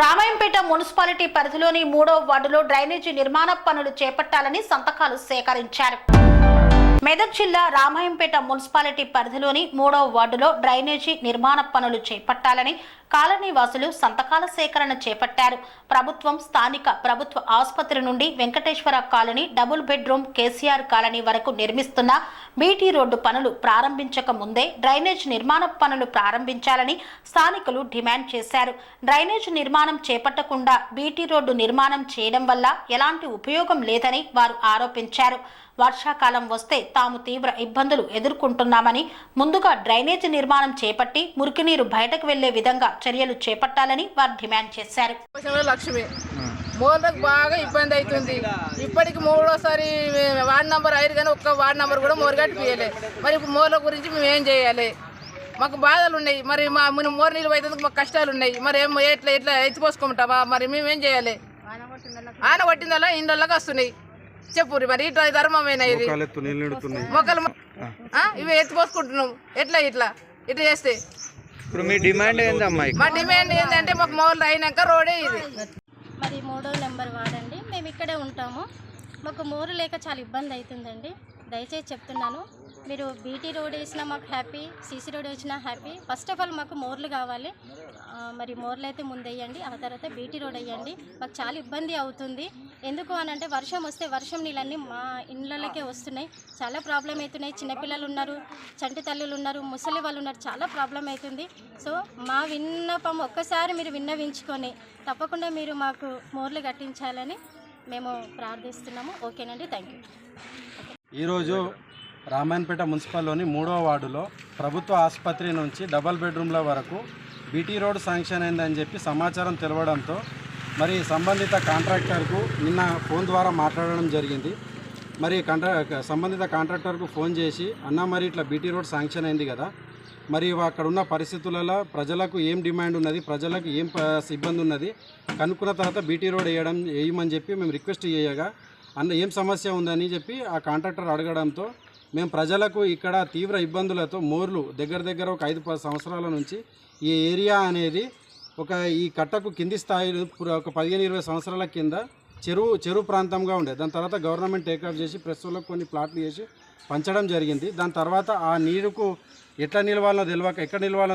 Ramayampet municipality పరిధిలోని 3వ వార్డులో డ్రైనేజీ నిర్మాణ పనులు చేపట్టాలని సంతకాలు సేకరించారు. మెదక్ జిల్లా రామాయంపేట మున్సిపాలిటీ పరిధిలోని 3వ వార్డులో డ్రైనేజీ నిర్మాణ పనులు చేపట్టాలని కాలనీ వాసులు సంతకాల సేకరణ చేపట్టారు. ప్రభుత్వం స్థానిక ప్రభుత్వ ఆసుపత్రి నుండి Venkateswara colony double bedroom KCR colony వరకు నిర్మిస్తున్న బీటీ రోడ్డు పనులు ప్రారంభించక ముందే డ్రైనేజ్ నిర్మాణ పనులు ప్రారంభించాలని స్థానికులు డిమాండ్ చేశారు. డ్రైనేజ్ నిర్మాణం చేపట్టకుండా బీటీ రోడ్డు నిర్మాణం చేయడం వల్ల ఎలాంటి ఉపయోగం లేదని వారు ఆరోపించారు. వర్షాకాలం వస్తే తాము తీవ్ర ఇబ్బందులు ఎదుర్కొంటున్నామని, ముందుగా డ్రైనేజీ నిర్మాణం చేపట్టి మురికినీరు బయటకు వెళ్లే విధంగా చర్యలు చేపట్టాలని వారు డిమాండ్ చేశారు. లక్ష్మి మోర్లకు బాగా ఇబ్బంది అవుతుంది. ఇప్పటికి 3వసారి వార్డు నంబర్ 5 కానీ ఒక్క వార్డు నంబర్ కూడా మోరు కట్టిపోయలే. మరి ఇప్పుడు మోర్ల గురించి మేము ఏం చేయాలి? మాకు బాధలు ఉన్నాయి. మరి మోరు నీళ్ళు పోయేందుకు మాకు కష్టాలు ఉన్నాయి. మరి ఏం ఎట్లా ఎత్తిపోసుకుంటామా? మరి మేమేం చేయాలి? ఆన కొట్టిందల్లా ఇండ్లకి వస్తున్నాయి. చెప్పురు మరి ఇట్లా ధర్మమేనా? ఇది మొక్కలు ఇవి ఎత్తిపోసుకుంటున్నాం. ఇట్లా చేస్తే మీ డిమాండ్ ఏందమ్మా? మా డిమాండ్ ఏంటంటే మాకు మోర్లు అయినాక రోడే ఇది. మరి 3వ నెంబర్ వాడండి, మేము ఇక్కడే ఉంటాము. మాకు మోరు లేక చాలా ఇబ్బంది అవుతుందండి. దయచేసి చెప్తున్నాను, మీరు బీటీ రోడ్ వేసినా మాకు హ్యాపీ, సీసీ రోడ్ వేసినా హ్యాపీ. ఫస్ట్ ఆఫ్ ఆల్ మాకు మోర్లు కావాలి. మరి మోర్లు అయితే ముందు వేయండి, ఆ తర్వాత బీటీ రోడ్ వేయండి. మాకు చాలా ఇబ్బంది అవుతుంది. ఎందుకు అని అంటే వర్షం వస్తే వర్షం నీళ్ళన్నీ మా ఇళ్ళకే వస్తున్నాయి. చాలా ప్రాబ్లం అవుతున్నాయి. చిన్నపిల్లలు ఉన్నారు, చంటి తల్లులు ఉన్నారు, ముసలి వాళ్ళు ఉన్నారు. చాలా ప్రాబ్లం అవుతుంది. సో మా విన్నపం ఒక్కసారి మీరు విన్నవించుకొని తప్పకుండా మీరు మాకు మోర్లు కట్టించాలని మేము ప్రార్థిస్తున్నాము. ఓకేనండి, థ్యాంక్ యూ. ఈరోజు రామాయణపేట మున్సిపల్లోని 3వ వార్డులో ప్రభుత్వ ఆసుపత్రి నుంచి డబల్ బెడ్రూమ్ల వరకు బీటీ రోడ్ శాంక్షన్ అయిందని చెప్పి సమాచారం తెలవడంతో మరి సంబంధిత కాంట్రాక్టర్కు నిన్న ఫోన్ ద్వారా మాట్లాడడం జరిగింది. మరి సంబంధిత కాంట్రాక్టర్కు ఫోన్ చేసి, అన్న మరి ఇట్లా బీటీ రోడ్ శాంక్షన్ అయింది కదా, మరి అక్కడ ఉన్న పరిస్థితులలో ప్రజలకు ఏం డిమాండ్ ఉన్నది, ప్రజలకు ఏం ఇబ్బంది ఉన్నది కనుక్కున్న తర్వాత బీటీ రోడ్ వేయమని చెప్పి మేము రిక్వెస్ట్ చేయగా ఏం సమస్య ఉందని చెప్పి ఆ కాంట్రాక్టర్ అడగడంతో మేము ప్రజలకు ఇక్కడ తీవ్ర ఇబ్బందులతో మోర్లు దగ్గర ఒక 5-10 సంవత్సరాల నుంచి ఈ ఏరియా అనేది ఈ కట్టకు కింది స్థాయిలో ఒక 15-20 సంవత్సరాల కింద చెరువు ప్రాంతంగా ఉండేది. దాని తర్వాత గవర్నమెంట్ టేకాఫ్ చేసి ప్రెస్లో కొన్ని ప్లాట్లు చేసి పంచడం జరిగింది. దాని తర్వాత ఆ నీరుకు ఎట్లా నిలవాలో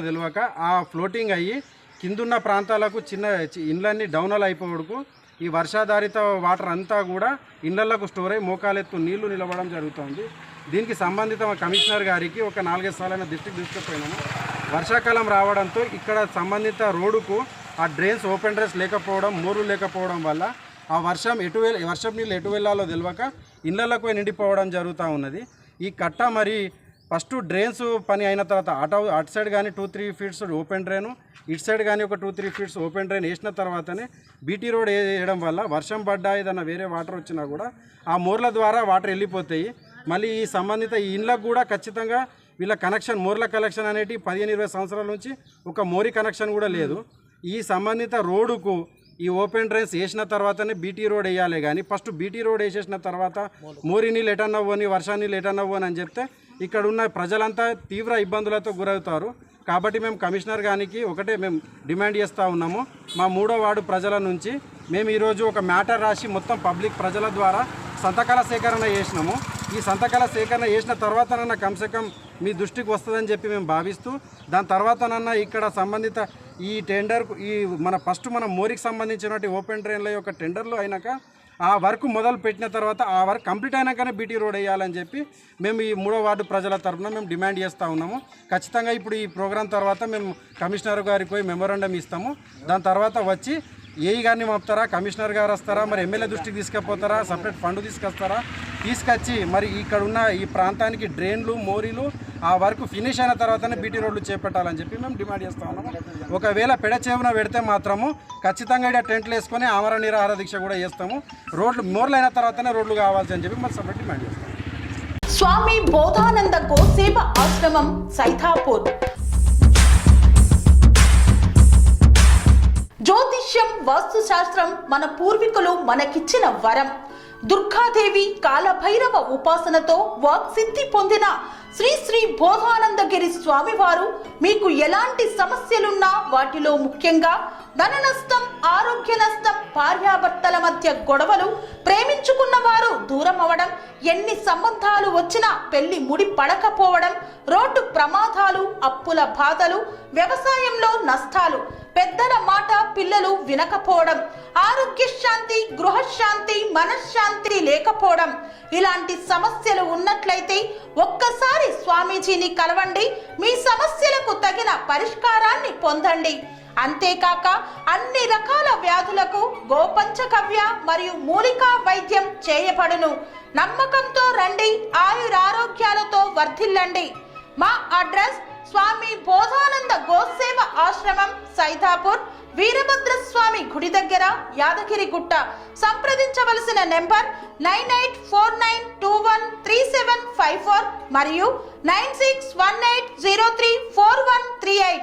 తెలియక ఆ ఫ్లోటింగ్ అయ్యి కిందున్న ప్రాంతాలకు చిన్న ఇండ్లన్నీ డౌనల్ అయిపోవడకు ఈ వర్షాధారిత వాటర్ అంతా కూడా ఇళ్లకు స్టోర్ అయ్యి మోకాలెత్తు నీళ్లు నిలవడం జరుగుతుంది. దీనికి సంబంధిత కమిషనర్ గారికి ఒక 4-5 సార్లు దృష్టికి తీసుకుపోయినాము. వర్షాకాలం రావడంతో ఇక్కడ సంబంధిత రోడ్డుకు ఆ డ్రైన్స్ ఓపెన్ డ్రైన్స్ లేకపోవడం, మోర్లు లేకపోవడం వల్ల ఆ వర్షం నీళ్ళు ఎటు వెళ్ళాలో తెలియక ఇళ్లకు నిండిపోవడం జరుగుతూ ఉన్నది. ఈ కట్ట మరి ఫస్ట్ డ్రైన్స్ పని అయిన తర్వాత అటు సైడ్ కానీ 2-3 ఫీట్స్ ఓపెన్ డ్రైను, ఇటు సైడ్ కానీ ఒక 2-3 ఫీట్స్ ఓపెన్ డ్రైన్ వేసిన తర్వాతనే బీటీ రోడ్ వేయడం వల్ల వర్షం పడ్డా ఏదన్నా వేరే వాటర్ వచ్చినా కూడా ఆ మోర్ల ద్వారా వాటర్ వెళ్ళిపోతాయి. మళ్ళీ ఈ సంబంధిత ఈ ఇండ్లకు కూడా ఖచ్చితంగా వీళ్ళ కనెక్షన్ మోర్ల కనెక్షన్ అనేటి 15-20 సంవత్సరాల నుంచి ఒక మోరీ కనెక్షన్ కూడా లేదు. ఈ సంబంధిత రోడ్డుకు ఈ ఓపెన్ డ్రైన్స్ వేసిన తర్వాతనే బీటీ రోడ్ వేయాలి. కానీ ఫస్ట్ బీటీ రోడ్ వేసేసిన తర్వాత మోరీ నీళ్ళు ఎటన్నవ్వని, వర్షా నీళ్ళు ఎటన్నవ్వని అని చెప్తే ఇక్కడ ఉన్న ప్రజలంతా తీవ్ర ఇబ్బందులతో గురవుతారు. కాబట్టి మేము కమిషనర్ గారికి ఒకటే మేము డిమాండ్ చేస్తూ ఉన్నాము. మా 3వ వార్డు ప్రజల నుంచి మేము ఈరోజు ఒక మ్యాటర్ రాసి మొత్తం పబ్లిక్ ప్రజల ద్వారా సంతకాల సేకరణ చేసినాము. ఈ సంతకాల సేకరణ చేసిన తర్వాతనన్నా కమ్సే మీ దృష్టికి వస్తుందని చెప్పి మేము భావిస్తూ, దాని తర్వాతనన్నా ఇక్కడ సంబంధిత ఈ టెండర్కు మన మోరికి సంబంధించినటువంటి ఓపెన్ డ్రైన్ల యొక్క టెండర్లు అయినాక ఆ వర్క్ మొదలు పెట్టిన తర్వాత ఆ వర్క్ కంప్లీట్ అయినాకనే బీటీ రోడ్ వేయాలని చెప్పి మేము ఈ 3వ వార్డు ప్రజల తరఫున మేము డిమాండ్ చేస్తూ ఉన్నాము. ఖచ్చితంగా ఇప్పుడు ఈ ప్రోగ్రాం తర్వాత మేము కమిషనర్ గారికి పోయి మెమోరాండం ఇస్తాము. దాని తర్వాత వచ్చి ఏఈ గారిని పంపుతారా, కమిషనర్ గారు వస్తారా, మరి ఎమ్మెల్యే దృష్టికి తీసుకుపోతారా, సపరేట్ ఫండ్ తీసుకొచ్చి మరి ఇక్కడ ఉన్న ఈ ప్రాంతానికి డ్రైన్లు, మోరీలు ఆ వర్క్ ఫినిష్ అయిన తర్వాతనే బీటీ రోడ్లు చేపట్టాలని చెప్పి మేము డిమాండ్ చేస్తూ ఉన్నాము. ఒకవేళ పెడచేవున పెడితే మాత్రము ఖచ్చితంగా ఇక్కడ టెంట్లు వేసుకొని ఆమరణ నిరాహార దీక్ష కూడా చేస్తాము. మోర్లు అయిన తర్వాతనే రోడ్లు కావాల్సి అని చెప్పి మరి సపరేట్ డిమాండ్ చేస్తాము. స్వామి బోధానంద గోసేవ ఆశ్రమం సైథాపూర్. జ్యోతిష్యం, వాస్తుశాస్త్రం మన పూర్వీకులు మనకిచ్చిన వరం. దుర్గాదేవి, కాలభైరవ ఉపాసనతో వాక్సిద్ధి పొందిన శ్రీ శ్రీ బోధానందగిరి స్వామివారు మీకు ఎలాంటి సమస్యలున్నా, వాటిలో ముఖ్యంగా ధన నష్టం, ఆరోగ్య నష్టం, భార్యాభర్తల మధ్య గొడవలు, ప్రేమించుకున్న వారు దూరం అవడం, ఎన్ని సంబంధాలు వచ్చినా పెళ్లి ముడి పడకపోవడం, రోడ్డు ప్రమాదాలు, అప్పుల బాధలు, వ్యవసాయంలో నష్టాలు, పెద్దల మాట పిల్లలు వినకపోవడం, ఆరోగ్య శాంతి, గృహశాంతి, మనశ్శాంతి లేకపోవడం, ఇలాంటి సమస్యలు ఉన్నట్లయితే ఒక్కసారి స్వామీజీని కలవండి. మీ సమస్యలకు తగిన పరిష్కారాన్ని పొందండి. అంతేకాక అన్ని రకాల వ్యాధులకు గోపంచగవ్య మరియు మూలికా వైద్యం చేయబడును. నమ్మకంతో రండి, ఆయురారోగ్యాలతో వర్ధిల్లండి. మా అడ్రస్ స్వామి బోధానంద గోసేవ ఆశ్రమం, సైదాపూర్, వీరభద్రస్వామి గుడి దగ్గర, యాదగిరిగుట్ట. సంప్రదించవలసిన నెంబర్ 9849213754 మరియు 9618034138.